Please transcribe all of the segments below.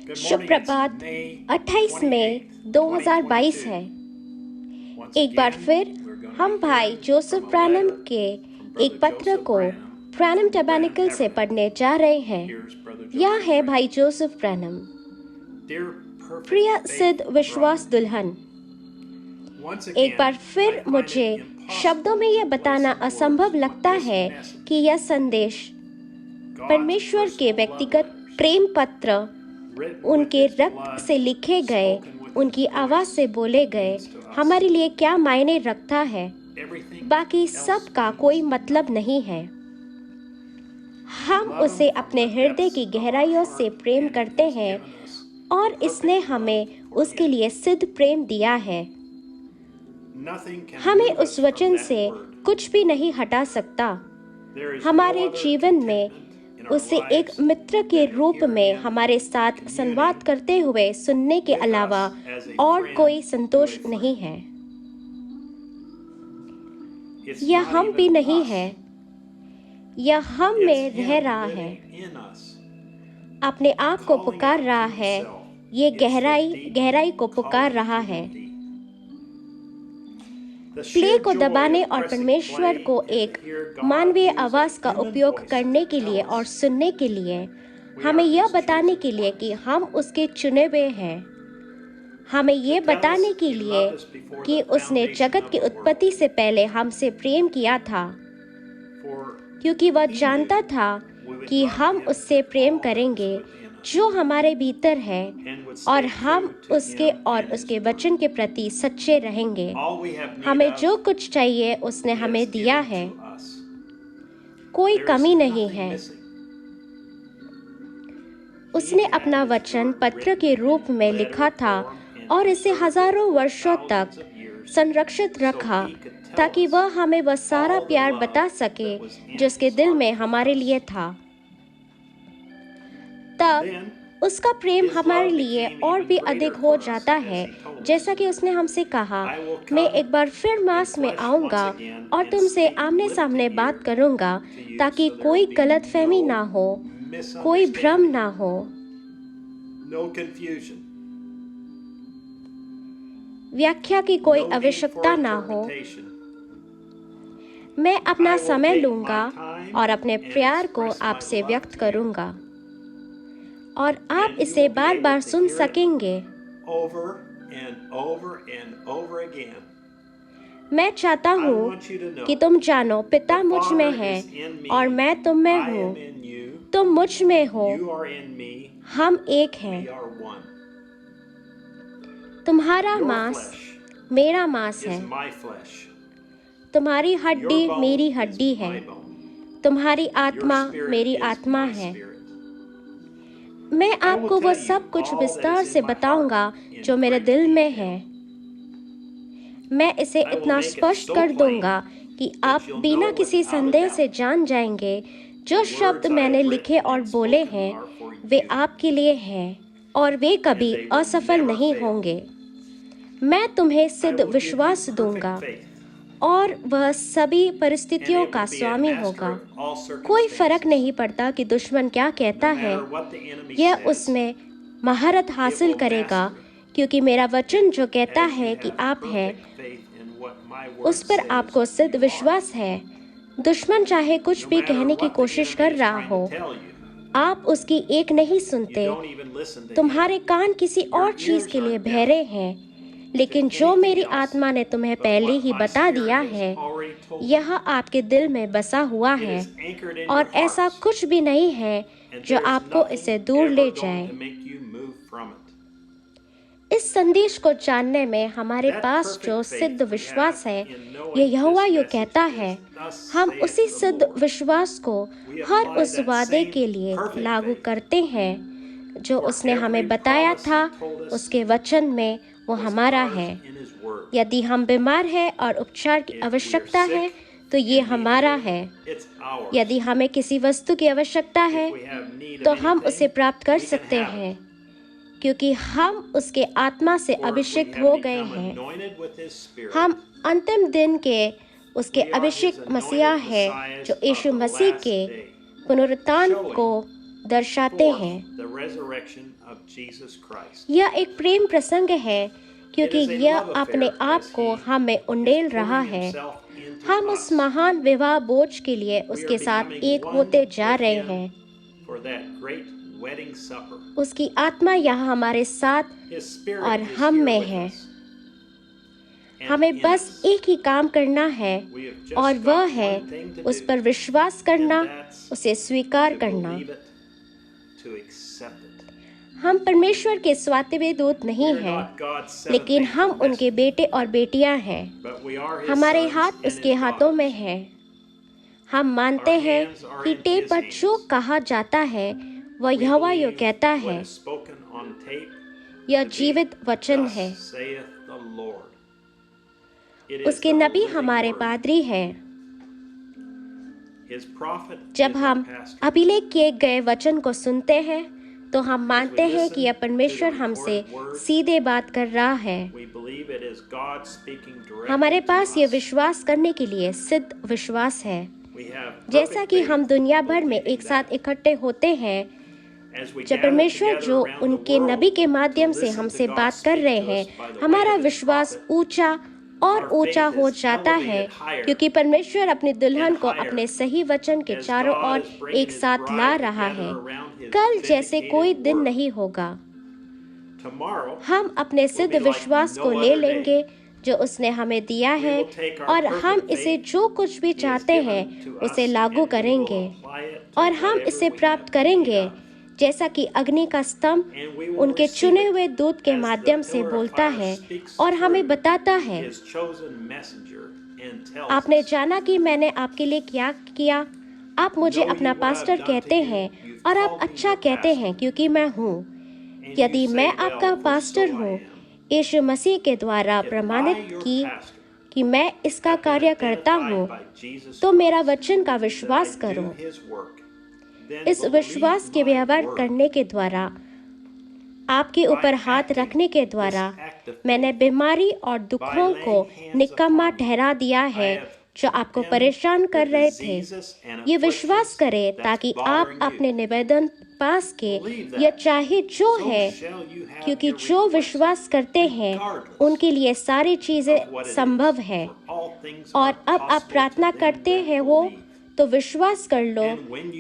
शुभ प्रभात। 28 मई 2022 है। एक बार फिर हम भाई जोसेफ ब्रैनम के एक पत्र को ब्रैनम टैबर्नेकल से पढ़ने जा रहे हैं। यह है भाई जोसेफ ब्रैनम। प्रिय सिद्ध विश्वास दुल्हन, एक बार फिर मुझे शब्दों में यह बताना असंभव लगता है कि यह संदेश परमेश्वर के व्यक्तिगत प्रेम पत्र, उनके रक्त से लिखे गए, उनकी आवाज से बोले गए, हमारे लिए क्या मायने रखता है। बाकी सब का कोई मतलब नहीं है। हम उसे अपने हृदय की गहराइयों से प्रेम करते हैं और इसने हमें उसके लिए सिद्ध प्रेम दिया है। हमें उस वचन से कुछ भी नहीं हटा सकता। हमारे जीवन में उसे एक मित्र के रूप में हमारे साथ संवाद करते हुए सुनने के अलावा और कोई संतोष नहीं है। यह हम भी नहीं है, यह हम में रह रहा है, अपने आप को पुकार रहा है, ये गहराई को पुकार रहा है। प्ले को दबाने और परमेश्वर को एक मानवीय आवाज का उपयोग करने के लिए और सुनने के लिए, हमें यह बताने के लिए कि हम उसके चुने हुए हैं। हमें यह बताने के लिए कि उसने जगत की उत्पत्ति से पहले हमसे प्रेम किया था, क्योंकि वह जानता था कि हम उससे प्रेम करेंगे जो हमारे भीतर है और हम उसके और उसके वचन के प्रति सच्चे रहेंगे। हमें जो कुछ चाहिए उसने हमें दिया है, कोई कमी नहीं है। उसने अपना वचन पत्र के रूप में लिखा था और इसे हजारों वर्षों तक संरक्षित रखा ताकि वह हमें वह सारा प्यार बता सके जो उसके दिल में हमारे लिए था। तब उसका प्रेम हमारे लिए और भी अधिक हो जाता है, जैसा कि उसने हमसे कहा, मैं एक बार फिर मास में आऊंगा और तुमसे आमने सामने बात करूंगा ताकि कोई गलतफहमी ना हो, कोई भ्रम ना हो। व्याख्या की कोई आवश्यकता ना हो। मैं अपना समय लूंगा और अपने प्यार को आपसे व्यक्त करूंगा और आप इसे बार बार सुन सकेंगे। मैं चाहता हूँ कि तुम जानो पिता मुझ में है और मैं तुम में हूँ, तुम मुझ में हो, हम एक हैं। तुम्हारा मांस मेरा मांस है, तुम्हारी हड्डी मेरी हड्डी है, तुम्हारी आत्मा मेरी आत्मा है। मैं आपको वह सब कुछ विस्तार से बताऊंगा जो मेरे दिल में है। मैं इसे इतना स्पष्ट कर दूंगा कि आप बिना किसी संदेह से जान जाएंगे जो शब्द मैंने लिखे और बोले हैं वे आपके लिए हैं और वे कभी असफल नहीं होंगे। मैं तुम्हें सिद्ध विश्वास दूंगा और वह सभी परिस्थितियों का स्वामी होगा। कोई फर्क नहीं पड़ता कि दुश्मन क्या कहता है, यह उसमें महारत हासिल करेगा, क्योंकि मेरा वचन जो कहता है कि आप हैं, उस पर आपको सिद्ध विश्वास है। दुश्मन चाहे कुछ भी कहने की कोशिश कर रहा हो, आप उसकी एक नहीं सुनते। तुम्हारे कान किसी और चीज के लिए बहरे हैं, लेकिन जो मेरी आत्मा ने तुम्हें पहले ही बता दिया है यह आपके दिल में बसा हुआ है और ऐसा कुछ भी नहीं है जो आपको इसे दूर ले जाए। इस संदेश को जानने में हमारे पास जो सिद्ध विश्वास है, ये यहोवा यूं कहता है, हम उसी सिद्ध विश्वास को हर उस वादे के लिए लागू करते हैं जो उसने हमें बताया था उसके वचन में, वो हमारा है। यदि हम बीमार हैं और उपचार की आवश्यकता है तो ये हमारा है। यदि हमें किसी वस्तु की आवश्यकता है तो हम उसे प्राप्त कर सकते हैं, क्योंकि हम उसके आत्मा से अभिषेक हो गए हैं। हम अंतिम दिन के उसके अभिषेक मसीहा है जो यीशु मसीह के पुनरुत्थान को दर्शाते हैं। यह एक प्रेम प्रसंग है क्योंकि यह अपने आप को हम में उंडेल रहा है। हम उस महान विवाह भोज के लिए उसके साथ एक होते जा रहे हैं। उसकी आत्मा यहाँ हमारे साथ और हम में है। हमें बस एक ही काम करना है और वह है उस पर विश्वास करना, उसे स्वीकार करना। हम परमेश्वर के स्वातिवे दूत नहीं हैं, लेकिन हम उनके बेटे और बेटियां हैं। हमारे हाथ उसके हाथों में हैं। हम मानते हैं कि टेप पर जो कहा जाता है वह यहोवा यो कहता है। यह जीवित वचन है। उसके नबी हमारे पादरी हैं। जब हम अभिलेख किए गए वचन को सुनते हैं तो हम मानते हैं कि यह परमेश्वर हमसे सीधे बात कर रहा है। हमारे पास यह विश्वास करने के लिए सिद्ध विश्वास है। जैसा कि हम दुनिया भर में एक साथ इकट्ठे होते हैं, जब परमेश्वर जो उनके नबी के माध्यम से हमसे बात कर रहे हैं, हमारा विश्वास ऊंचा और ऊंचा हो जाता है, क्योंकि परमेश्वर अपनी दुल्हन को अपने सही वचन के चारों ओर एक साथ ला रहा है। कल जैसे कोई दिन नहीं होगा। हम अपने सिद्ध विश्वास को ले लेंगे जो उसने हमें दिया है, और हम इसे जो कुछ भी चाहते हैं उसे लागू करेंगे, और हम इसे प्राप्त करेंगे जैसा कि अग्नि का स्तंभ उनके चुने हुए दूत के माध्यम से बोलता है और हमें बताता है। आपने जाना कि मैंने आपके लिए क्या किया। आप मुझे अपना पास्टर कहते हैं और आप अच्छा कहते हैं क्योंकि मैं हूँ। यदि मैं आपका पास्टर हूँ, यीशु मसीह के द्वारा प्रमाणित कि मैं इसका कार्य करता हूँ, तो मेरा वचन का विश्वास करो। इस विश्वास के व्यवहार करने के द्वारा, आपके ऊपर हाथ रखने के द्वारा, मैंने बीमारी और दुखों को निकम्मा ठहरा दिया है जो आपको परेशान कर रहे थे। ये विश्वास करें ताकि आप अपने निवेदन पास के यह चाहे जो है, क्योंकि जो विश्वास करते हैं उनके लिए सारी चीजें संभव है। और अब आप प्रार्थना करते हैं हो तो विश्वास कर लो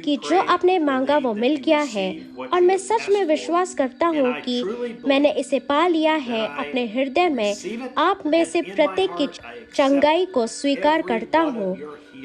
कि जो आपने मांगा वो मिल गया है। और मैं सच में विश्वास करता हूँ कि मैंने इसे पा लिया है अपने हृदय में। आप में से प्रत्येक की चंगाई को स्वीकार करता हूँ।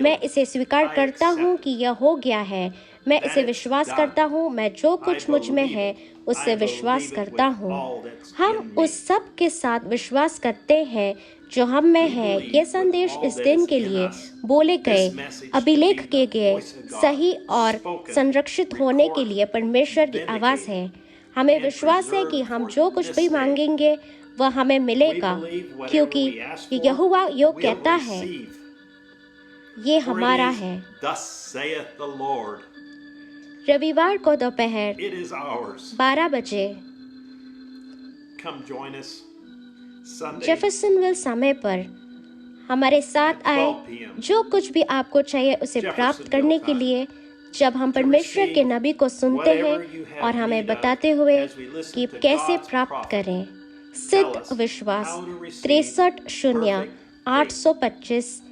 मैं इसे स्वीकार करता हूँ कि यह हो गया है। मैं इसे विश्वास करता हूँ। मैं जो कुछ मुझ में है उससे विश्वास करता हूँ। हम उस सब के साथ विश्वास करते हैं जो हम में है। ये संदेश इस दिन के लिए बोले गए, अभिलेख किए गए, सही और संरक्षित होने के लिए परमेश्वर की आवाज है। हमें विश्वास है कि हम जो कुछ भी मांगेंगे वह हमें मिलेगा, क्योंकि यहोवा यो कहता है, ये हमारा है। रविवार को दोपहर 12 बजे जेफरसनविल समय पर हमारे साथ आए। जो कुछ भी आपको चाहिए उसे प्राप्त करने के लिए, जब हम परमेश्वर के नबी को सुनते हैं और हमें बताते हुए कि कैसे प्राप्त करें। सिद्ध विश्वास 630825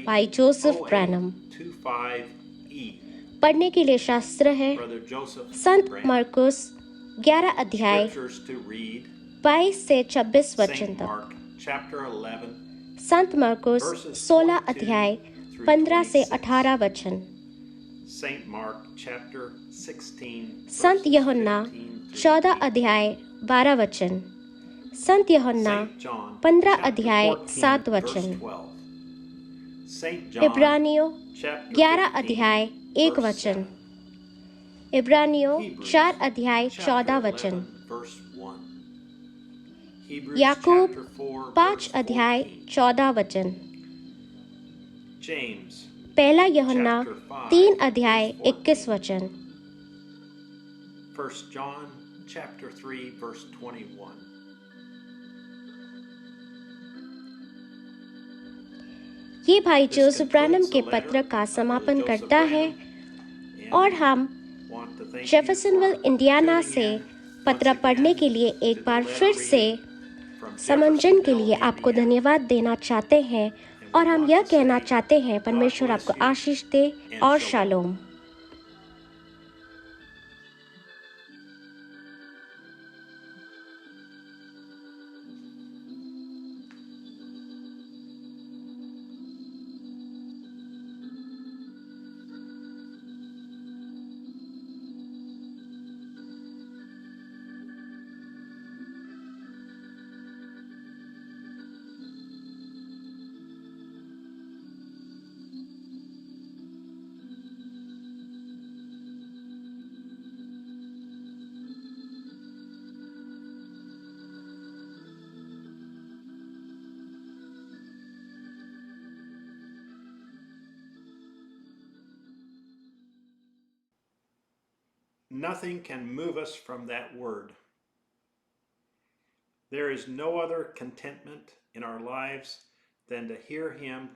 भाई जोसेफ ब्रैनम। पढ़ने के लिए शास्त्र है संत मरकुस 11 अध्याय 22 से 26 वचन तक। संत मरकुस 16 अध्याय 15 से 18 वचन। संत यूहन्ना 14 अध्याय 12 वचन। संत यूहन्ना 15 अध्याय 7 वचन। इब्रानियों 11 अध्याय 1 वचन। इब्रानियों 4 अध्याय 14 वचन। याकूब 5 अध्याय 14 वचन। पहला यूहन्ना 3 अध्याय 21 वचन। ये भाई जोसेफ ब्रैनम के पत्र का समापन करता है, और हम जेफरसनविल इंडियाना से पत्र पढ़ने के लिए एक बार फिर से समंजन के लिए आपको धन्यवाद देना चाहते हैं और हम यह कहना चाहते हैं परमेश्वर आपको आशीष दे और shalom. Nothing can move us from that word. There is no other contentment in our lives than to hear Him